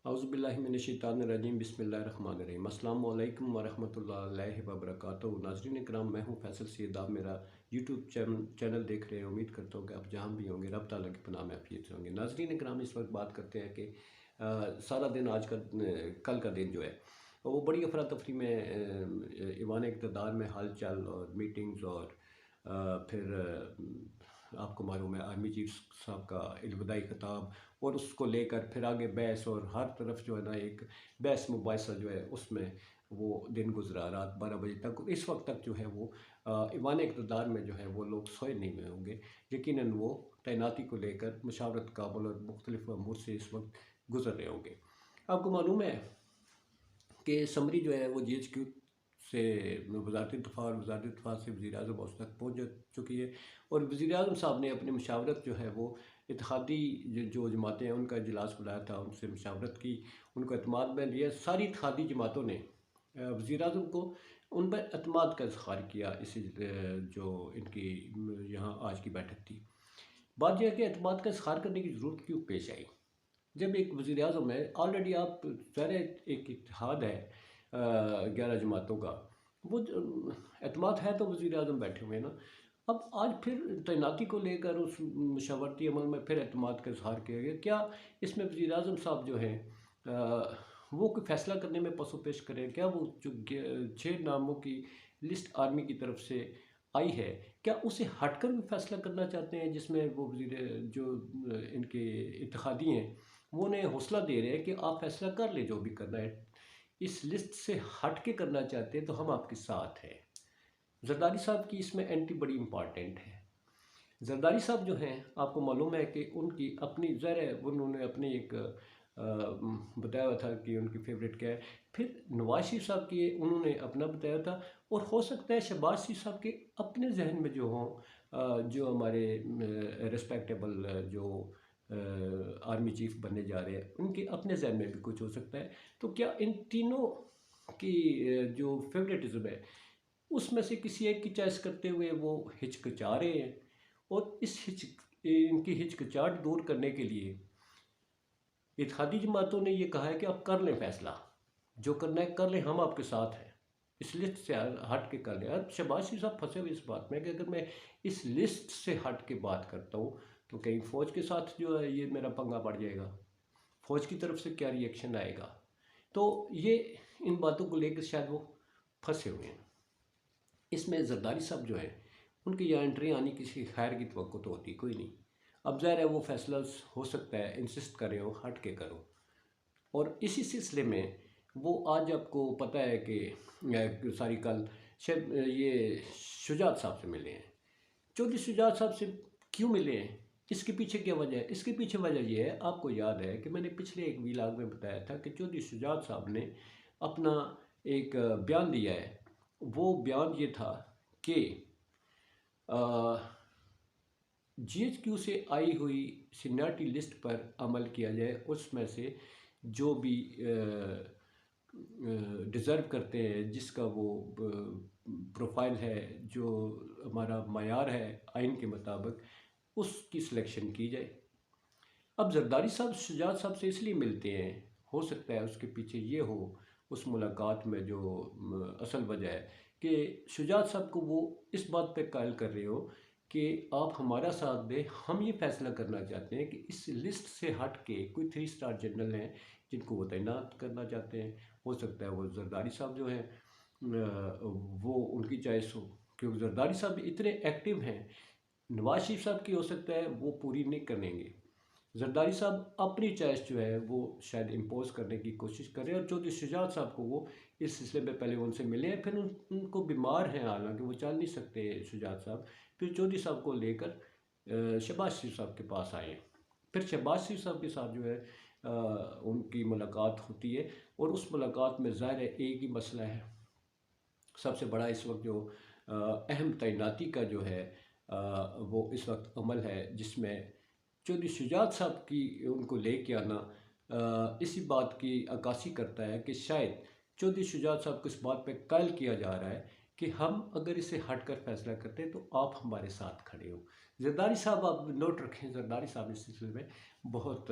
اعوذ باللہ من الشیطان الرجیم بسم اللہ الرحمن الرحیم السلام علیکم ورحمۃ اللہ وبرکاتہ۔ ناظرین کرام، میں ہوں فیصل سید، آپ میرا یوٹیوب چینل دیکھ رہے ہیں۔ امید کرتا ہوں کہ آپ جہاں بھی ہوں گے رب تعالیٰ کی پناہ میں عافیت سے ہوں گے۔ ناظرین کرام، اس وقت بات کرتے ہیں کہ سارا دن آج کا کل کا دن جو ہے وہ بڑی افراتفری میں ایوان اقتدار میں حال چال اور میٹنگز اور پھر آپ کو معلوم ہے آرمی چیف صاحب کا الوداعی خطاب اور اس کو لے کر پھر آگے بحث، اور ہر طرف جو ہے نا ایک بحث مباحثہ جو ہے اس میں وہ دن گزرا رات 12 بجے تک۔ اس وقت تک جو ہے وہ ایوان اقتدار میں جو ہے وہ لوگ سوئے نہیں ہوئے ہوں گے۔ یقیناً وہ تعیناتی کو لے کر مشاورت کابل اور مختلف امور سے اس وقت گزر رہے ہوں گے۔ آپ کو معلوم ہے کہ سمری جو ہے وہ جی ایچ کیو سے وزارت دفاع سے وزیر اعظم اس تک پہنچ چکی ہے، اور وزیر اعظم صاحب نے اپنی مشاورت جو ہے وہ اتحادی جو جماعتیں ہیں ان کا اجلاس بلایا تھا، ان سے مشاورت کی، ان کو اعتماد میں لیا۔ ساری اتحادی جماعتوں نے وزیر اعظم کو ان پر اعتماد کا اظہار کیا، اسی جو ان کی یہاں آج کی بیٹھک تھی۔ بات یہ ہے کہ اعتماد کا اظہار کرنے کی ضرورت کیوں پیش آئی؟ جب ایک وزیر اعظم ہے، آلریڈی آپ ظاہر ایک اتحاد ہے 11 جماعتوں کا، وہ اعتماد ہے تو وزیر اعظم بیٹھے ہوئے ہیں نا۔ اب آج پھر تعیناتی کو لے کر اس مشاورتی عمل میں پھر اعتماد کا اظہار کیا گیا۔ کیا اس میں وزیر اعظم صاحب جو ہیں وہ کوئی فیصلہ کرنے میں پس و پیش کریں؟ کیا وہ جو 6 ناموں کی لسٹ آرمی کی طرف سے آئی ہے، کیا اسے ہٹ کر بھی فیصلہ کرنا چاہتے ہیں، جس میں وہ جو ان کے اتحادی ہیں وہ انہیں حوصلہ دے رہے ہیں کہ آپ فیصلہ کر لیں جو بھی کرنا ہے، اس لسٹ سے ہٹ کے کرنا چاہتے ہیں تو ہم آپ کے ساتھ ہیں۔ زرداری صاحب کی اس میں انٹری بڑی امپارٹنٹ ہے۔ زرداری صاحب جو ہیں، آپ کو معلوم ہے کہ ان کی اپنی ظاہر ہے انہوں نے اپنی ایک بتایا ہوا تھا کہ ان کی فیوریٹ کیا ہے، پھر نواز شریف صاحب کی انہوں نے اپنا بتایا تھا، اور ہو سکتا ہے شہباز شریف صاحب کے اپنے ذہن میں جو ہوں، جو ہمارے ریسپیکٹیبل جو آرمی چیف بننے جا رہے ہیں ان کے اپنے ذہن میں بھی کچھ ہو سکتا ہے۔ تو کیا ان تینوں کی جو فیوریٹزم ہے اس میں سے کسی ایک کی چوائس کرتے ہوئے وہ ہچکچا رہے ہیں، اور ان کی ہچکچاہٹ دور کرنے کے لیے اتحادی جماعتوں نے یہ کہا ہے کہ آپ کر لیں فیصلہ، جو کرنا ہے کر لیں، ہم آپ کے ساتھ ہیں، اس لسٹ سے ہٹ کے کر لیں۔ اب شہباز شریف صاحب پھنسے ہوئے اس بات میں کہ اگر میں اس لسٹ سے ہٹ کے بات کرتا ہوں تو کہیں فوج کے ساتھ جو ہے یہ میرا پنگا پڑ جائے گا، فوج کی طرف سے کیا ری ایکشن آئے گا، تو یہ ان باتوں کو لے کر شاید وہ پھنسے ہوئے ہیں۔ اس میں زرداری صاحب جو ہیں ان کی یہاں انٹری آنی کسی خیر کی توقع تو ہوتی کوئی نہیں۔ اب ظاہر ہے وہ فیصلہ ہو سکتا ہے انسسٹ کر رہے ہو ہٹ کے کرو، اور اسی سلسلے میں وہ آج آپ کو پتہ ہے کہ ساری کل یہ شجاعت صاحب سے ملے ہیں۔ چودھری شجاعت صاحب سے کیوں ملے ہیں؟ اس کے پیچھے کیا وجہ ہے؟ اس کے پیچھے وجہ یہ ہے، آپ کو یاد ہے کہ میں نے پچھلے ایک ویلاگ میں بتایا تھا کہ چودھری شجاعت صاحب نے اپنا ایک بیان دیا ہے۔ وہ بیان یہ تھا کہ جی ایچ کیو سے آئی ہوئی سینیارٹی لسٹ پر عمل کیا جائے، اس میں سے جو بھی ڈیزرو کرتے ہیں، جس کا وہ پروفائل ہے، جو ہمارا معیار ہے آئین کے مطابق، اس کی سلیکشن کی جائے۔ اب زرداری صاحب شجاعت صاحب سے اس لیے ملتے ہیں، ہو سکتا ہے اس کے پیچھے یہ ہو اس ملاقات میں جو اصل وجہ ہے کہ شجاعت صاحب کو وہ اس بات پہ قائل کر رہے ہو کہ آپ ہمارا ساتھ دیں، ہم یہ فیصلہ کرنا چاہتے ہیں کہ اس لسٹ سے ہٹ کے کوئی 3 اسٹار جنرل ہیں جن کو وہ تعینات کرنا چاہتے ہیں۔ ہو سکتا ہے وہ زرداری صاحب جو ہیں وہ ان کی چوائس ہو، کیونکہ زرداری صاحب اتنے ایکٹیو ہیں، نواز شریف صاحب کی ہو سکتا ہے وہ پوری نہیں کریں گے۔ زرداری صاحب اپنی چوائس جو ہے وہ شاید امپوز کرنے کی کوشش کر رہے ہیں، اور چودھری شجاعت صاحب کو وہ اس سلسلے میں پہلے ان سے ملے ہیں، پھر ان کو بیمار ہیں، حالانکہ وہ چل نہیں سکتے شجاعت صاحب، پھر چودھری صاحب کو لے کر شہباز شریف صاحب کے پاس آئے ہیں۔ پھر شہباز شریف صاحب کے ساتھ جو ہے ان کی ملاقات ہوتی ہے، اور اس ملاقات میں ظاہر ہے ایک ہی مسئلہ ہے سب سے بڑا اس وقت، جو اہم تعیناتی کا جو ہے وہ اس وقت عمل ہے، جس میں چودھری شجاعت صاحب کی ان کو لے کے آنا اسی بات کی عکاسی کرتا ہے کہ شاید چودھری شجاعت صاحب کو اس بات پہ قائل کیا جا رہا ہے کہ ہم اگر اسے ہٹ کر فیصلہ کرتے ہیں تو آپ ہمارے ساتھ کھڑے ہو۔ زرداری صاحب آپ نوٹ رکھیں، زرداری صاحب اس سلسلے میں بہت